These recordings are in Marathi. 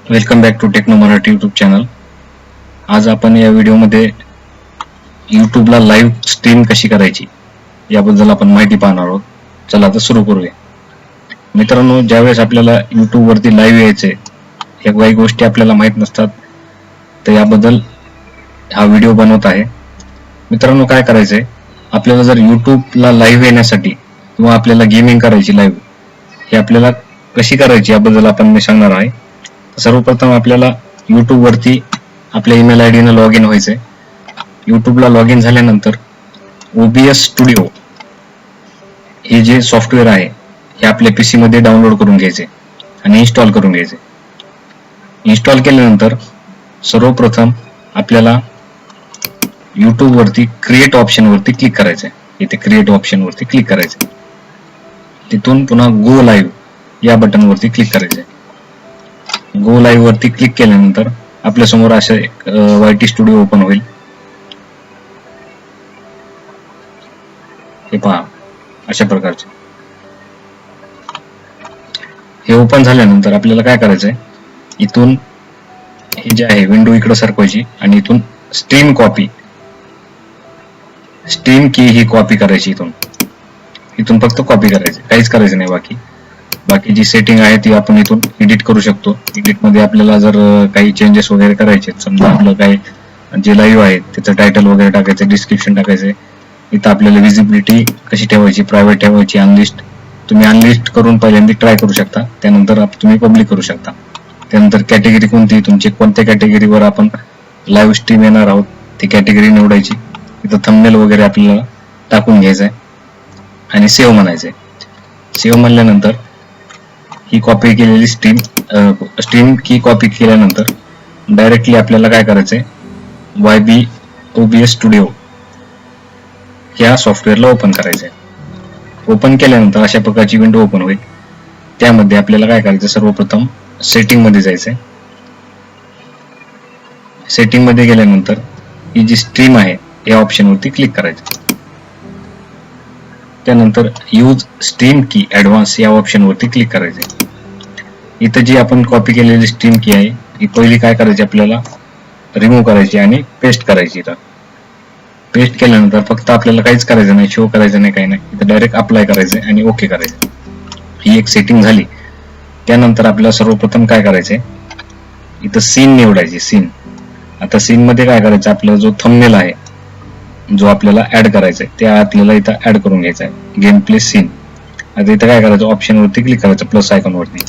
Welcome back to Techno Marathi YouTube channel. आज आपण या व्हिडिओमध्ये यूट्यूबला लाईव्ह स्ट्रीम कशी करायची याबद्दल आपण माहिती पाहणार आहोत. चला आता सुरू करूया. मित्रांनो, ज्यावेळेस आपल्याला यूट्यूबवरती लाईव्ह यायचे या काही गोष्टी आपल्याला माहीत नसतात, तर याबद्दल हा व्हिडिओ बनवत आहे. मित्रांनो, काय करायचंय, आपल्याला जर यूट्यूबला लाईव्ह येण्यासाठी किंवा आपल्याला गेमिंग करायची लाईव्ह हे आपल्याला कशी करायची याबद्दल आपण मी सांगणार आहे. सर्वप्रथम आपल्याला YouTube वरती आपल्या ईमेल आयडी ने लॉग इन व्हायचंय. यूट्यूबला लॉग इन झाल्यानंतर OBS स्टुडिओ हे जे सॉफ्टवेअर आहे हे आपल्या PC मध्ये डाउनलोड करून घ्यायचे आणि इन्स्टॉल करून घ्यायचे. इन्स्टॉल केल्यानंतर सर्वप्रथम आपल्याला YouTube वरती क्रिएट ऑप्शन वरती क्लिक करायचंय. इथे क्रिएट ऑप्शन वरती क्लिक करायचंय. तिथून पुन्हा गो लाईव्ह या बटन वरती क्लिक करायचंय. गो लाईव्ह वरती क्लिक केल्यानंतर आपल्या समोर असे YT स्टुडिओ ओपन होईल. हे पहा, अशा प्रकारचे हे ओपन झाल्यानंतर आपल्याला काय करायचंय, इथून हे जे आहे विंडो इकडे सरकवायची आणि इथून स्ट्रीम की ही कॉपी करायची. इथून फक्त कॉपी करायची, काहीच करायचं नाही. बाकी जी सेटिंग आहे ती आपण इथून एडिट करू शकतो. एडिट मध्ये आपल्याला जर काही चेंजेस वगैरे करायचे, समजा आपलं काही जे लाईव्ह आहे त्याचं टायटल वगैरे टाकायचं, डिस्क्रिप्शन टाकायचं, इथं आपल्याला विजिबिलिटी कशी ठेवायची, प्रायव्हेट ठेवायची, अनलिस्ट, तुम्ही अनलिस्ट करून पहिल्यांदा ट्राय करू शकता, त्यानंतर तुम्ही पब्लिक करू शकता. त्यानंतर कॅटेगरी कोणती, तुमची कोणत्या कॅटेगरीवर आपण लाईव्ह स्ट्रीम येणार आहोत ती कॅटेगरी निवडायची. इथं थंबनेल वगैरे आपल्याला टाकून घ्यायचं आहे आणि सेव्ह म्हणायचंय. सेव्ह म्हणल्यानंतर ही कॉपी केलेली स्ट्रीम की कॉपी केल्यानंतर डायरेक्टली आपल्याला काय करायचंय, YB OBS स्टुडिओ या सॉफ्टवेअरला ओपन करायचंय. ओपन केल्यानंतर अशा प्रकारची विंडो ओपन होईल. त्यामध्ये आपल्याला काय करायचं, सर्वप्रथम सेटिंग मध्ये जायचंय. सेटिंग मध्ये गेल्यानंतर ही जी स्ट्रीम आहे या ऑप्शन वरती क्लिक करायचं. त्यानंतर यूज स्ट्रीम की ऍडव्हान्स या ऑप्शन वरती क्लिक करायचे. इथं जी आपण कॉपी केलेली स्ट्रीम की आहे ही पहिली काय करायची, आपल्याला रिमूव्ह करायची आणि पेस्ट करायची. इथं पेस्ट केल्यानंतर फक्त आपल्याला काहीच करायचं नाही, शो करायचं नाही, काही नाही. इथं डायरेक्ट अप्लाय करायचं आणि ओके करायचं. ही एक सेटिंग झाली. त्यानंतर आपल्याला सर्वप्रथम काय करायचंय, इथं सीन निवडायची. सीन, आता सीन मध्ये काय करायचं, आपला जो थंबनेल आहे जो आपल्याला ऍड करायचा आहे ते आपल्याला इथं ऍड करून घ्यायचा आहे. Game play scene. आता इथं काय करायचं, ऑप्शन वरती क्लिक करायचं, प्लस आयकॉन वरती.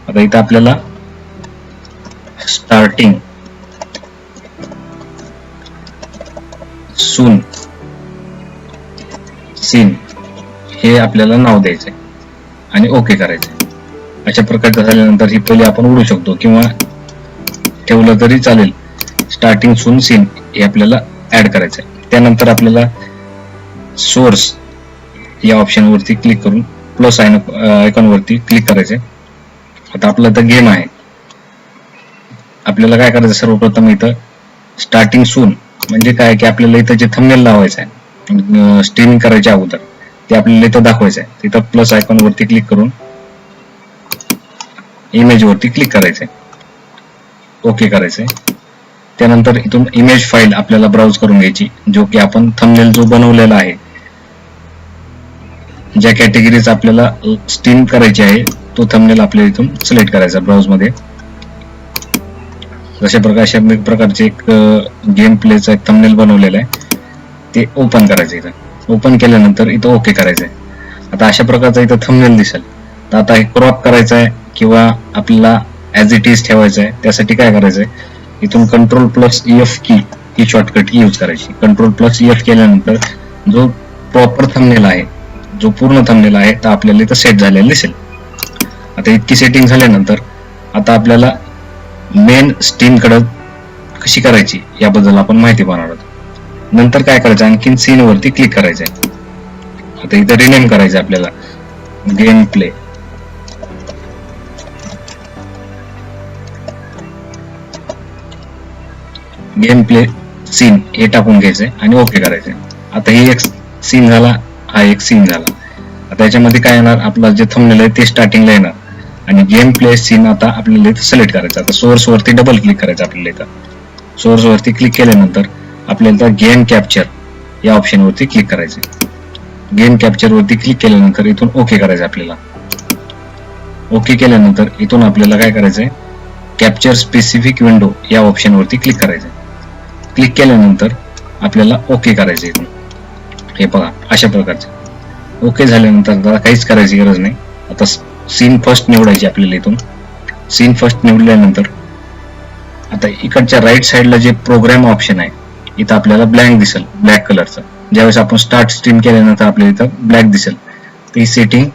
आता इथं आपल्याला स्टार्टिंग सून सीन हे आपल्याला नाव द्यायचंय आणि ओके करायचंय. अशा प्रकारचं झाल्यानंतर ही पहिले आपण उडू शकतो किंवा ठेवलं तरी चालेल. स्टार्टिंग सून सीन हे आपल्याला ऍड करायचंय. त्यानंतर आपल्याला सोर्स या ऑप्शन वरती क्लिक करून प्लस आयकॉन वरती क्लिक करायचंय. आता आपला तर गेम आहे, आपल्याला काय करायचं, सर्वप्रथम इथं स्टार्टिंग सून म्हणजे काय की आपल्याला इथं जे थंबनेल लावायचं आहे स्ट्रीमिंग करायच्या अगोदर ते आपल्याला इथं दाखवायचं आहे. तिथं प्लस आयकॉन वरती क्लिक करून इमेज वरती क्लिक करायचंय, ओके करायचंय. त्यानंतर इथून इमेज फाईल आपल्याला ब्राउज करून घ्यायची, जो की आपण थंबनेल जो बनवलेला आहे, ज्या कॅटेगरीज आपल्याला स्ट्रीम करायची आहे तो थंबनेल आपल्याला इथून सिलेक्ट करायचा ब्राउज मध्ये. अशा प्रकारचे एक गेम प्लेचा एक थंबनेल बनवलेला आहे ते ओपन करायचं. इथं ओपन केल्यानंतर इथं ओके करायचंय. आता अशा प्रकारचा इथं थंबनेल दिसेल. तर आता हे क्रॉप करायचं आहे किंवा आपल्याला ऍज इट इज ठेवायचं आहे, त्यासाठी काय करायचंय, इथून Ctrl+F की ही शॉर्टकट यूज करायची. Ctrl+F केल्यानंतर जो प्रॉपर थंबनेल आहे, जो पूर्ण थंबनेल आहे, तर आपल्याला इथं सेट झालेला दिसेल. आता इतकी सेटिंग झाल्यानंतर आता आपल्याला मेन स्ट्रीम कडे कशी करायची याबद्दल आपण माहिती पाहणार आहोत. नंतर काय करायचं, आणखीन सीन वरती क्लिक करायचंय. आता इथं रिनेम करायचं आपल्याला, game play. Game play scene हे टाकून घ्यायचंय आणि ओके करायचंय. आता ही एक सीन झाला, हा एक सीन झाला. आता याच्यामध्ये काय येणार, आपला जे थंबनेल आहे ते स्टार्टिंगला येणार आणि गेम प्ले सीन आता आपल्याला इथं सिलेक्ट करायचं. आता सोर्स वरती डबल क्लिक करायचं आपल्याला. इथं सोर्स वरती क्लिक केल्यानंतर आपल्याला गेम कॅप्चर या ऑप्शन वरती क्लिक करायचं. गेम कॅप्चर वरती क्लिक केल्यानंतर इथून ओके करायचं आपल्याला. ओके केल्यानंतर इथून आपल्याला काय करायचंय, कॅप्चर स्पेसिफिक विंडो या ऑप्शन वरती क्लिक करायचं. क्लिक केल्यानंतर आपल्याला ओके करायचं इथून. हे पहा अशा प्रकारचे ओके झाल्यानंतर आता काहीच करायची गरज नाही. आता सीन फर्स्ट निवडायची आपल्याला. इथून सीन फर्स्ट निवडल्यानंतर आता इकडच्या राईट साइडला जे प्रोग्राम ऑप्शन आहे इथं आपल्याला ब्लँक दिसेल, ब्लॅक कलरचं. ज्यावेळेस आपण स्टार्ट स्ट्रीम केल्यानंतर आपल्याला इथं ब्लॅक दिसेल. तर ही सेटिंग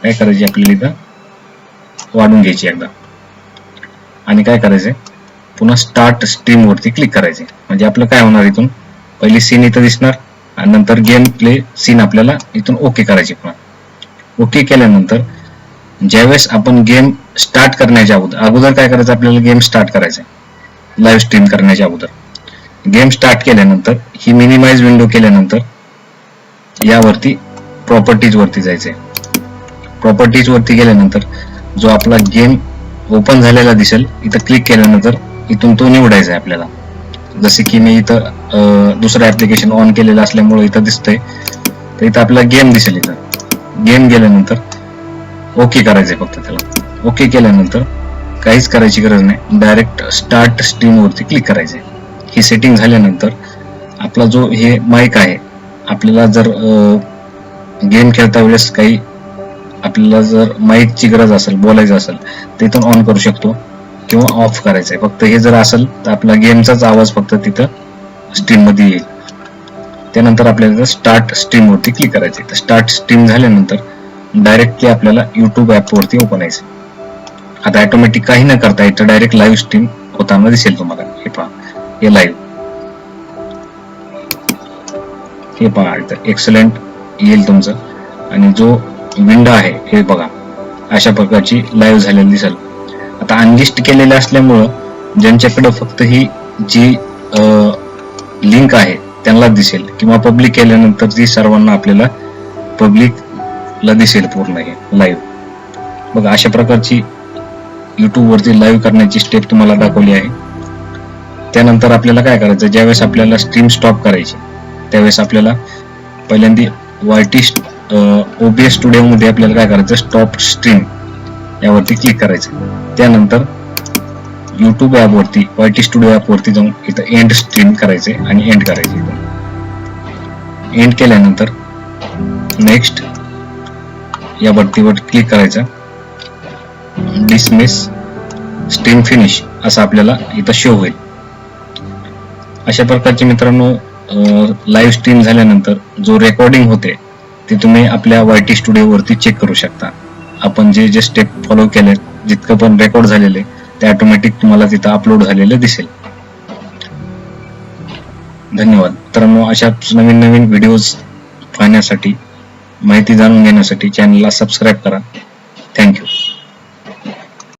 काय करायची आपल्याला इथं वाढून घ्यायची एकदा. आणि काय करायचंय, पुन्हा स्टार्ट स्ट्रीम वरती क्लिक करायचे. म्हणजे आपलं काय होणार, इथून पहिली सीन इथं दिसणार आणि नंतर गेम प्ले सीन आपल्याला इथून ओके करायची. पुन्हा ओके केल्यानंतर ज्यावेळेस आपण गेम स्टार्ट करण्याच्या अगोदर काय करायचं, आपल्याला गेम स्टार्ट करायचं लाईव्ह स्ट्रीम करण्याच्या अगोदर. गेम स्टार्ट केल्यानंतर ही मिनिमाइज विंडो केल्यानंतर यावरती प्रॉपर्टीज वरती जायचंय. प्रॉपर्टीज वरती गेल्यानंतर जो आपला गेम ओपन झालेला दिसेल इथं क्लिक केल्यानंतर इथून तो निवडायचा आहे आपल्याला. जसे की मी इथं दुसरं ऍप्लिकेशन ऑन केलेलं असल्यामुळे इथं दिसतंय, तर इथं आपला गेम दिसेल. इथं गेम गेल्यानंतर ओके करायचंय फक्त त्याला. ओके केल्यानंतर काहीच करायची गरज नाही, डायरेक्ट स्टार्ट स्ट्रीम वरती क्लिक करायचंय. ही सेटिंग झाल्यानंतर आपला जो हे माईक आहे, आपल्याला जर गेम खेळता वेळेस काही आपल्याला जर माईकची गरज असेल, बोलायचं असेल तर इथून ऑन करू शकतो किंवा ऑफ करायचंय. फक्त हे जर असेल तर आपला गेमचाच आवाज फक्त तिथं स्ट्रीम मध्ये येईल. त्यानंतर आपल्याला स्टार्ट स्ट्रीम वरती क्लिक करायचंय. तर स्टार्ट स्ट्रीम झाल्यानंतर डायरेक्टली आपल्याला युट्यूब ऍप वरती ओपन व्हायचं. आता ऑटोमॅटिक काही न करता इथं डायरेक्ट लाईव्ह स्ट्रीम होताना दिसेल तुम्हाला. हे पहा, हे लाईव्ह, हे पहा इथं एक्सलेंट येईल तुमचं. आणि जो विंडो आहे हे बघा अशा प्रकारची लाईव्ह झालेली दिसेल. आता अनलिस्ट केलेलं असल्यामुळं ज्यांच्याकडे फक्त ही जी लिंक आहे त्यांना दिसेल, किंवा पब्लिक केल्यानंतर ती सर्वांना आपल्याला पब्लिकला दिसेल पूर्ण हे लाईव्ह. बघा अशा प्रकारची युट्यूब वरती लाईव्ह करण्याची स्टेप तुम्हाला दाखवली आहे. त्यानंतर आपल्याला काय करायचं, ज्यावेळेस आपल्याला स्ट्रीम स्टॉप करायची त्यावेळेस आपल्याला पहिल्यांदा YT OBS स्टुडिओ मध्ये आपल्याला काय करायचं, स्टॉप स्ट्रीम यावरती क्लिक करायचं. त्यानंतर युट्यूब ऍप वरती YT स्टुडिओ ऍप वरती जाऊन इथं एंड स्ट्रीम करायचे आणि एंड करायचे. एंड केल्यानंतर नेक्स्ट या बटनावर क्लिक करायचं. डिसमिस स्ट्रीम फिनिश असं आपल्याला इथं शो होईल. अशा प्रकारचे मित्रांनो लाईव्ह स्ट्रीम झाल्यानंतर जो रेकॉर्डिंग होते ते तुम्ही आपल्या YT स्टुडिओ वरती चेक करू शकता. आपण जे जे स्टेप फॉलो केले, जितकं पण रेकॉर्ड झालेले ते ऑटोमॅटिक तुम्हाला तिथं अपलोड झालेलं दिसेल. धन्यवाद मित्रांनो. अशा नवीन नवीन व्हिडिओज पाहण्यासाठी, माहिती जाणून घेण्यासाठी चॅनलला सबस्क्राईब करा. थँक्यू.